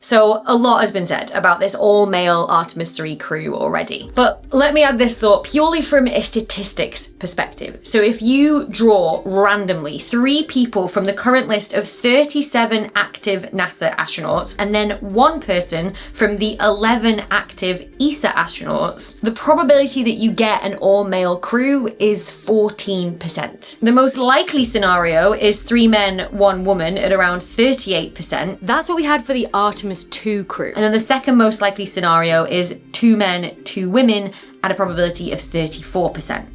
So a lot has been said about this all-male Artemis III crew already. But let me add this thought purely from a statistics perspective. So if you draw randomly 3 people from the current list of 37 active NASA astronauts and then 1 person from the 11 active ESA astronauts, the probability that you get an all-male crew is 14%. The most likely scenario is 3 men, 1 woman at around 38%. That's what we had for the Artemis II crew. And then the second most likely scenario is 2 men, 2 women at a probability of 34%.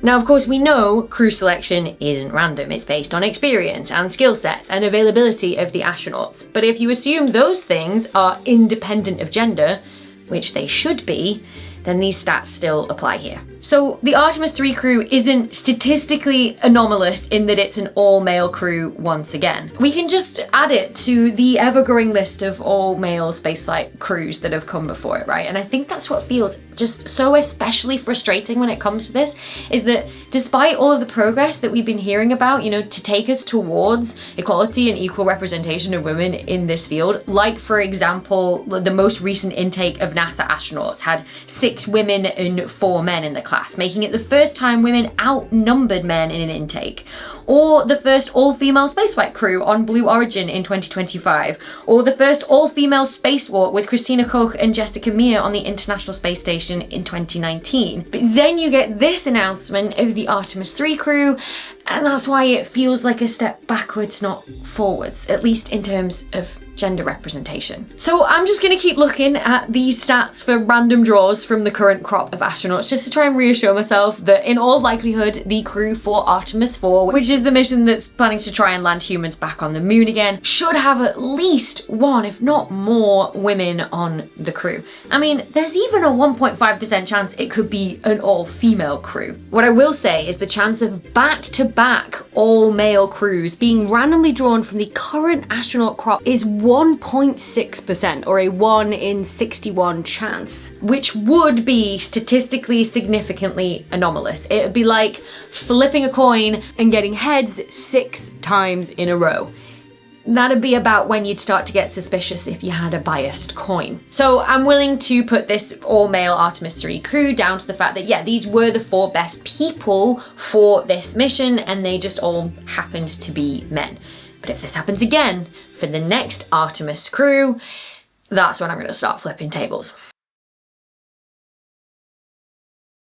Now, of course, we know crew selection isn't random. It's based on experience and skill sets and availability of the astronauts. But if you assume those things are independent of gender, which they should be, then these stats still apply here. So the Artemis III crew isn't statistically anomalous in that it's an all-male crew once again. We can just add it to the ever-growing list of all-male spaceflight crews that have come before it, right? And I think that's what feels just so especially frustrating when it comes to this, is that despite all of the progress that we've been hearing about, you know, to take us towards equality and equal representation of women in this field, like for example, the most recent intake of NASA astronauts had 6 women and 4 men in the class, making it the first time women outnumbered men in an intake. Or the first all-female spaceflight crew on Blue Origin in 2025. Or the first all-female spacewalk with Christina, Koch and Jessica Meir on the International Space Station in 2019. But then you get this announcement of the Artemis III crew, and that's why it feels like a step backwards, not forwards, at least in terms of gender representation. So I'm just gonna keep looking at these stats for random draws from the current crop of astronauts just to try and reassure myself that in all likelihood the crew for Artemis IV, which is the mission that's planning to try and land humans back on the moon again, should have at least 1, if not more, women on the crew. I mean, there's even a 1.5% chance it could be an all-female crew. What I will say is the chance of back-to-back all-male crews being randomly drawn from the current astronaut crop is 1.6%, or a 1 in 61 chance, which would be statistically significantly anomalous. It would be like flipping a coin and getting heads 6 times in a row. That'd be about when you'd start to get suspicious if you had a biased coin. So I'm willing to put this all-male Artemis III crew down to the fact that, yeah, these were the 4 best people for this mission and they just all happened to be men. But if this happens again for the next Artemis crew, that's when I'm gonna start flipping tables.